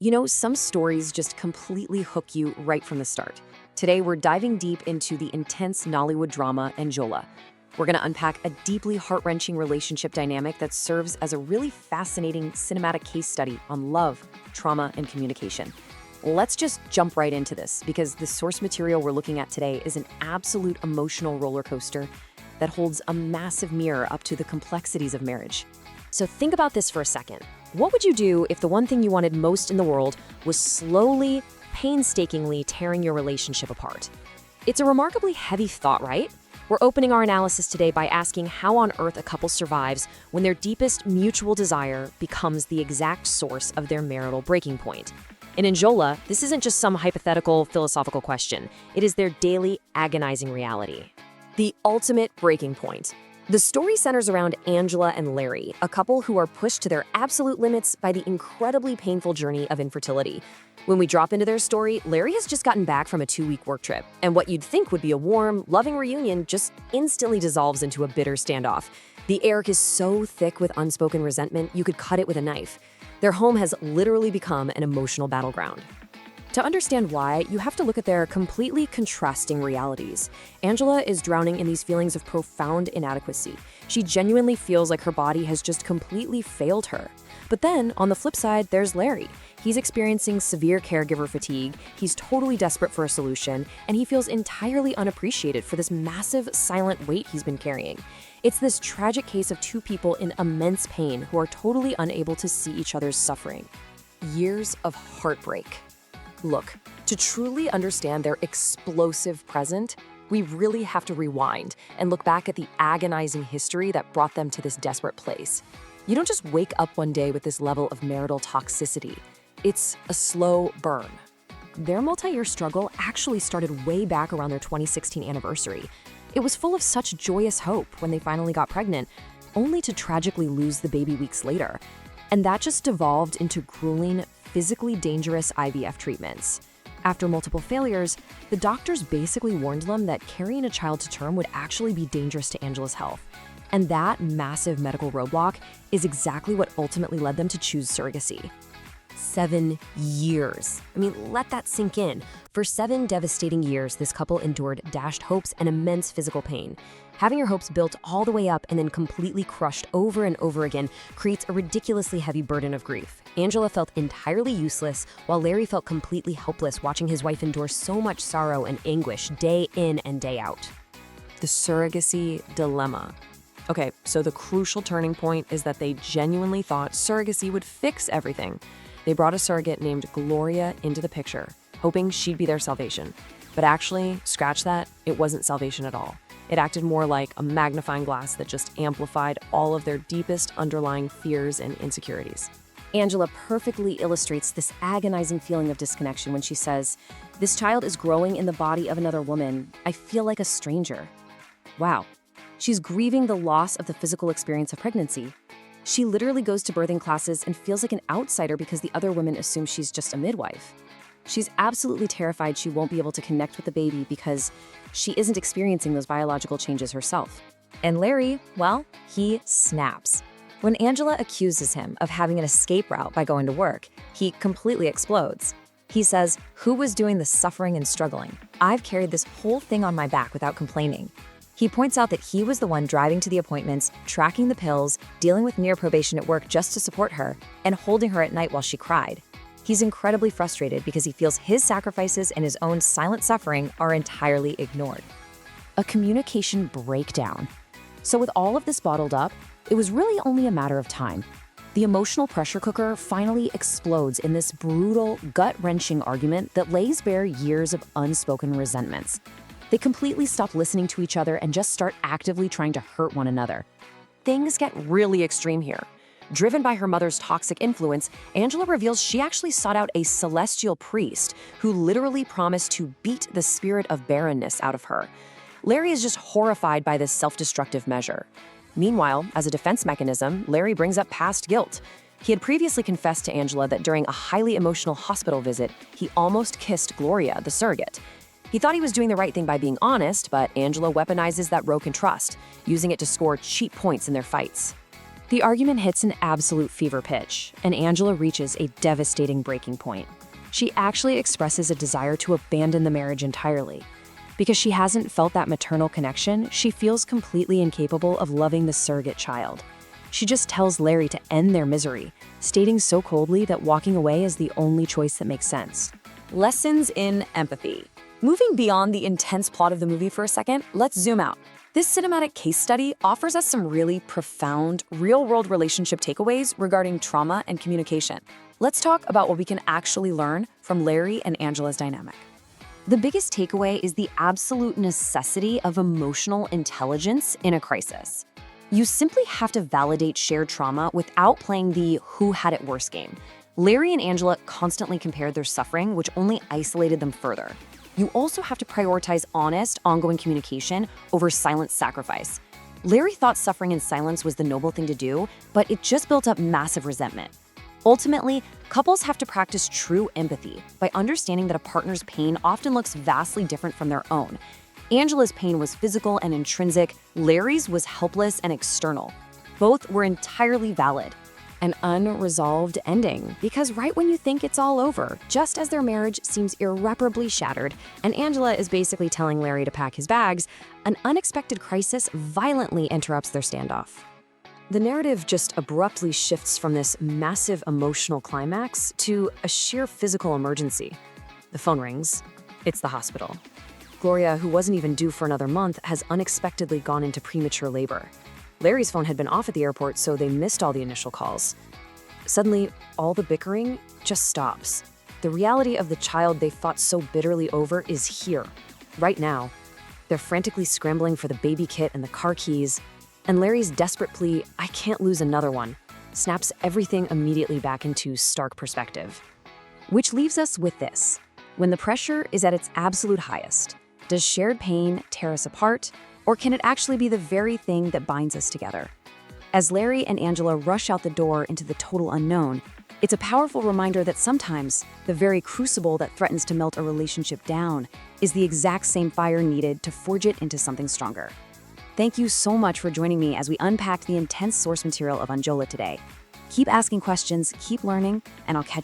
You know, some stories just completely hook you right from the start. Today, we're diving deep into the intense Nollywood drama ANJOLA. We're going to unpack a deeply heart-wrenching relationship dynamic that serves as a really fascinating cinematic case study on love, trauma, and communication. Let's just jump right into this, because the source material we're looking at today is an absolute emotional roller coaster that holds a massive mirror up to the complexities of marriage. So think about this for a second. What would you do if the one thing you wanted most in the world was slowly, painstakingly tearing your relationship apart? It's a remarkably heavy thought, right? We're opening our analysis today by asking how on earth a couple survives when their deepest mutual desire becomes the exact source of their marital breaking point. In ANJOLA, this isn't just some hypothetical philosophical question. It is their daily, agonizing reality. The ultimate breaking point. The story centers around Angela and Larry, a couple who are pushed to their absolute limits by the incredibly painful journey of infertility. When we drop into their story, Larry has just gotten back from a 2-week work trip, and what you'd think would be a warm, loving reunion just instantly dissolves into a bitter standoff. The air is so thick with unspoken resentment, you could cut it with a knife. Their home has literally become an emotional battleground. To understand why, you have to look at their completely contrasting realities. Angela is drowning in these feelings of profound inadequacy. She genuinely feels like her body has just completely failed her. But then, on the flip side, there's Larry. He's experiencing severe caregiver fatigue, he's totally desperate for a solution, and he feels entirely unappreciated for this massive, silent weight he's been carrying. It's this tragic case of two people in immense pain who are totally unable to see each other's suffering. Years of heartbreak. Look, to truly understand their explosive present, we really have to rewind and look back at the agonizing history that brought them to this desperate place. You don't just wake up one day with this level of marital toxicity. It's a slow burn. Their multi-year struggle actually started way back around their 2016 anniversary. It was full of such joyous hope when they finally got pregnant, only to tragically lose the baby weeks later. And that just devolved into grueling, physically dangerous IVF treatments. After multiple failures, the doctors basically warned them that carrying a child to term would actually be dangerous to Angela's health. And that massive medical roadblock is exactly what ultimately led them to choose surrogacy. 7 years. I mean, let that sink in. For 7 devastating years, this couple endured dashed hopes and immense physical pain. Having your hopes built all the way up and then completely crushed over and over again creates a ridiculously heavy burden of grief. Angela felt entirely useless, while Larry felt completely helpless watching his wife endure so much sorrow and anguish day in and day out. The surrogacy dilemma. Okay, so the crucial turning point is that they genuinely thought surrogacy would fix everything. They brought a surrogate named Gloria into the picture, hoping she'd be their salvation. But actually, scratch that, it wasn't salvation at all. It acted more like a magnifying glass that just amplified all of their deepest underlying fears and insecurities. Angela perfectly illustrates this agonizing feeling of disconnection when she says, "This child is growing in the body of another woman. I feel like a stranger." Wow. She's grieving the loss of the physical experience of pregnancy. She literally goes to birthing classes and feels like an outsider because the other women assume she's just a midwife. She's absolutely terrified she won't be able to connect with the baby because she isn't experiencing those biological changes herself. And Larry, well, he snaps. When Angela accuses him of having an escape route by going to work, he completely explodes. He says, "Who was doing the suffering and struggling? I've carried this whole thing on my back without complaining." He points out that he was the one driving to the appointments, tracking the pills, dealing with near probation at work just to support her, and holding her at night while she cried. He's incredibly frustrated because he feels his sacrifices and his own silent suffering are entirely ignored. A communication breakdown. So with all of this bottled up, it was really only a matter of time. The emotional pressure cooker finally explodes in this brutal, gut-wrenching argument that lays bare years of unspoken resentments. They completely stop listening to each other and just start actively trying to hurt one another. Things get really extreme here. Driven by her mother's toxic influence, Angela reveals she actually sought out a celestial priest who literally promised to beat the spirit of barrenness out of her. Larry is just horrified by this self-destructive measure. Meanwhile, as a defense mechanism, Larry brings up past guilt. He had previously confessed to Angela that during a highly emotional hospital visit, he almost kissed Gloria, the surrogate. He thought he was doing the right thing by being honest, but Angela weaponizes that broken trust, using it to score cheap points in their fights. The argument hits an absolute fever pitch, and Angela reaches a devastating breaking point. She actually expresses a desire to abandon the marriage entirely. Because she hasn't felt that maternal connection, she feels completely incapable of loving the surrogate child. She just tells Larry to end their misery, stating so coldly that walking away is the only choice that makes sense. Lessons in empathy. Moving beyond the intense plot of the movie for a second, let's zoom out. This cinematic case study offers us some really profound, real-world relationship takeaways regarding trauma and communication. Let's talk about what we can actually learn from Larry and Angela's dynamic. The biggest takeaway is the absolute necessity of emotional intelligence in a crisis. You simply have to validate shared trauma without playing the who had it worse game. Larry and Angela constantly compared their suffering, which only isolated them further. You also have to prioritize honest, ongoing communication over silent sacrifice. Larry thought suffering in silence was the noble thing to do, but it just built up massive resentment. Ultimately, couples have to practice true empathy by understanding that a partner's pain often looks vastly different from their own. Angela's pain was physical and intrinsic, Larry's was helpless and external. Both were entirely valid. An unresolved ending, because right when you think it's all over, just as their marriage seems irreparably shattered, and Angela is basically telling Larry to pack his bags, an unexpected crisis violently interrupts their standoff. The narrative just abruptly shifts from this massive emotional climax to a sheer physical emergency. The phone rings. It's the hospital. Gloria, who wasn't even due for another month, has unexpectedly gone into premature labor. Larry's phone had been off at the airport, so they missed all the initial calls. Suddenly, all the bickering just stops. The reality of the child they fought so bitterly over is here, right now. They're frantically scrambling for the baby kit and the car keys, and Larry's desperate plea, "I can't lose another one," snaps everything immediately back into stark perspective. Which leaves us with this. When the pressure is at its absolute highest, does shared pain tear us apart, or can it actually be the very thing that binds us together? As Larry and Angela rush out the door into the total unknown, it's a powerful reminder that sometimes the very crucible that threatens to melt a relationship down is the exact same fire needed to forge it into something stronger. Thank you so much for joining me as we unpacked the intense source material of ANJOLA today. Keep asking questions, keep learning, and I'll catch